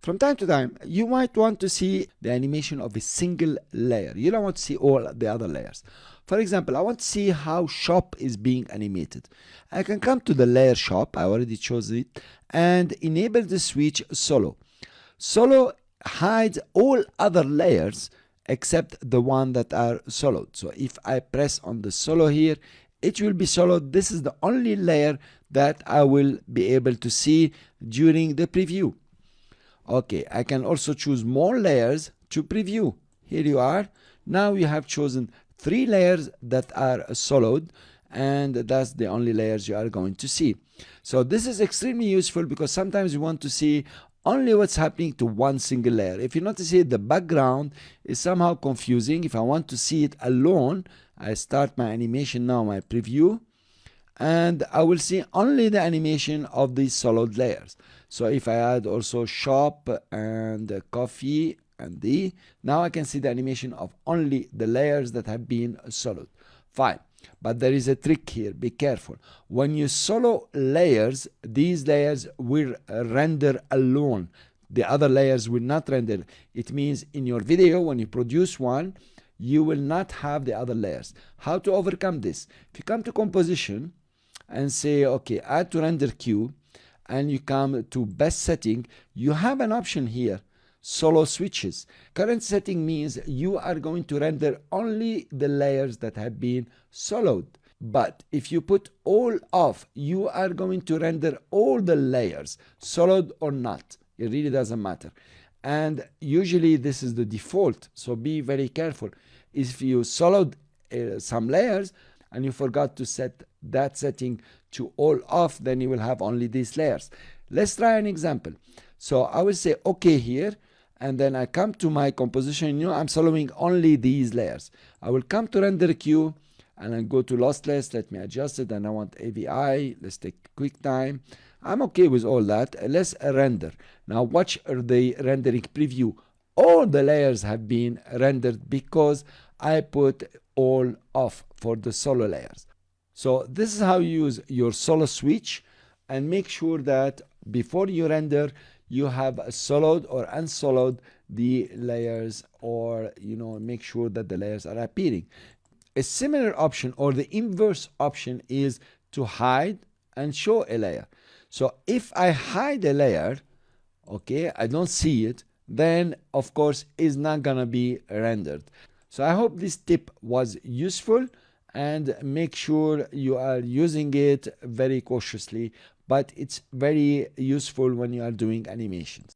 From time to time, you might want to see the animation of a single layer. You don't want to see all the other layers. For example, I want to see how shop is being animated. I can come to the layer shop, I already chose it, and enable the switch solo. Solo hides all other layers except the one that are soloed. So if I press on the solo here, it will be soloed. This is the only layer that I will be able to see during the preview. Okay, I can also choose more layers to preview. Here you are. Now you have chosen 3 layers that are soloed, and that's the only layers you are going to see. So this is extremely useful because sometimes you want to see only what's happening to one single layer. If you notice here, the background is somehow confusing. If I want to see it alone, I start my animation now, my preview, and I will see only the animation of these solid layers. So if I add also shop and coffee and now I can see the animation of only the layers that have been solid. Fine. But there is a trick here. Be careful. When you solo layers, these layers will render alone. The other layers will not render. It means in your video, when you produce one, you will not have the other layers. How to overcome this? If you come to composition and say, okay, add to render queue, and you come to best setting, you have an option here, solo switches. Current setting means you are going to render only the layers that have been soloed. But if you put all off, you are going to render all the layers, soloed or not. It really doesn't matter. And usually this is the default, so be very careful. If you soloed some layers and you forgot to set that setting to all off, then you will have only these layers. Let's try an example. So I will say okay here, and then I come to my composition. I'm soloing only these layers. I will come to render queue and I go to lossless. Let me adjust it, and I want AVI. Let's take quick time. I'm okay with all that. Let's render. Now watch the rendering preview. All the layers have been rendered because I put all off for the solo layers. So this is how you use your solo switch, and make sure that before you render, you have soloed or unsoloed the layers, or make sure that the layers are appearing. A similar option, or the inverse option, is to hide and show a layer. So if I hide a layer, okay, I don't see it, then of course it's not gonna be rendered. So I hope this tip was useful, and make sure you are using it very cautiously, but it's very useful when you are doing animations.